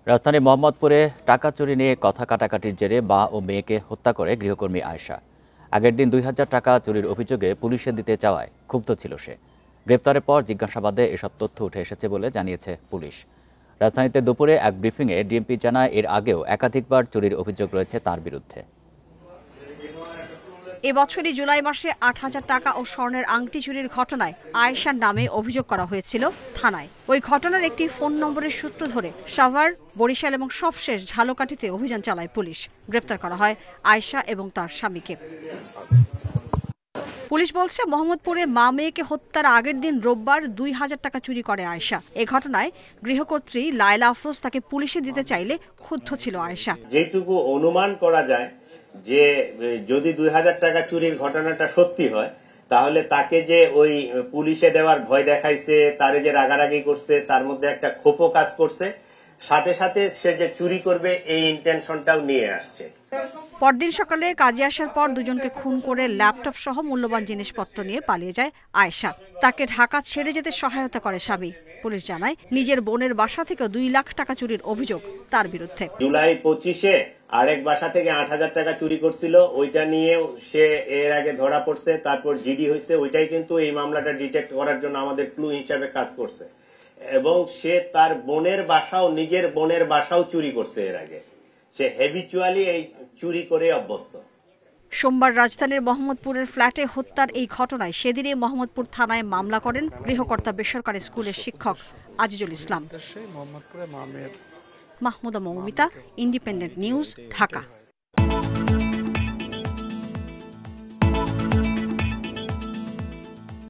রাজধানীর মোহাম্মদপুরে টাকা চুরি নিয়ে কথা কাটাকাটির জেরে মা ও মেয়েকে হত্যা করে গৃহকর্মী আয়েশা। আগের দিন ২,০০০ টাকা চুরির অভিযোগে পুলিশে দিতে চাওয়ায় ক্ষুব্ধ ছিল সে। গ্রেপ্তারের পর জিজ্ঞাসাবাদে এসব তথ্য উঠে এসেছে বলে জানিয়েছে পুলিশ। রাজধানীতে দুপুরে এক ব্রিফিংয়ে ডিএমপি জানায় এর আগেও একাধিকবার চুরির অভিযোগ রয়েছে তার বিরুদ্ধে। এবছরই জুলাই মাসে ৮,০০০ টাকা ও স্বর্ণের আংটি চুরির ঘটনায় আয়েশার নামে অভিযোগ করা হয়েছিল থানায়। ওই ঘটনার একটি ফোন নম্বরের সূত্র ধরে সাভার, বরিশাল এবং সবশেষ ঝালকাঠিতে অভিযান চালায় পুলিশ। গ্রেপ্তার করা হয় আয়েশা এবং তার স্বামীকে। পুলিশ বলছে, মোহাম্মদপুরে মা মেয়েকে হত্যার আগের দিন রোববার ২,০০০ টাকা চুরি করে আয়েশা। এ ঘটনায় গৃহকর্ত্রী লায়লা আফরোজ তাকে পুলিশে দিতে চাইলে ক্ষুব্ধ ছিল আয়েশা। যেটুকু অনুমান করা যায় যে যদি ২,০০০ টাকা চুরির ঘটনাটা সত্যি হয়, তাহলে তাকে যে ওই পুলিশে দেওয়ার ভয় দেখাইছে, তারে যে রাগারাগি করছে, তার মধ্যে একটা ক্ষোভও কাজ করছে, সাথে সাথে সে যে চুরি করবে এই ইন্টেনশনটাও নিয়ে আসছে। পরদিন সকালে কাজে আসার পর দুজনকে খুন করে ল্যাপটপ সহ মূল্যবান জিনিসপত্র নিয়ে পালিয়ে যায় আয়েশা। তাকে ঢাকা ছেড়ে যেতে সহায়তা করে স্বামী। পুলিশ জানায়, নিজের বোনের বাসা থেকে ২ লাখ টাকা চুরির অভিযোগ তার বিরুদ্ধে। জুলাই ২৫-এ আরেক বাসা থেকে ৮,০০০ টাকা চুরি করছিল, ওইটা নিয়ে সে এর আগে ধরা পড়ছে, তারপর জিডি হয়েছে। ওইটাই কিন্তু এই মামলাটা ডিটেক্ট করার জন্য আমাদের ক্লু হিসাবে কাজ করছে। এবং সে তার বোনের বাসাও, নিজের বোনের বাসাও চুরি করছে এর আগে। সে হ্যাবিচুয়ালি এই চুরি করে অভ্যস্ত। সোমবার রাজধানীর মোহাম্মদপুরের ফ্ল্যাটে হত্যার এই ঘটনায় সেদিনই মোহাম্মদপুর থানায় মামলা করেন গৃহকর্তা বেসরকারি স্কুলের শিক্ষক আজিজুল ইসলাম। Mahmuda Moumita, independent news, Dhaka.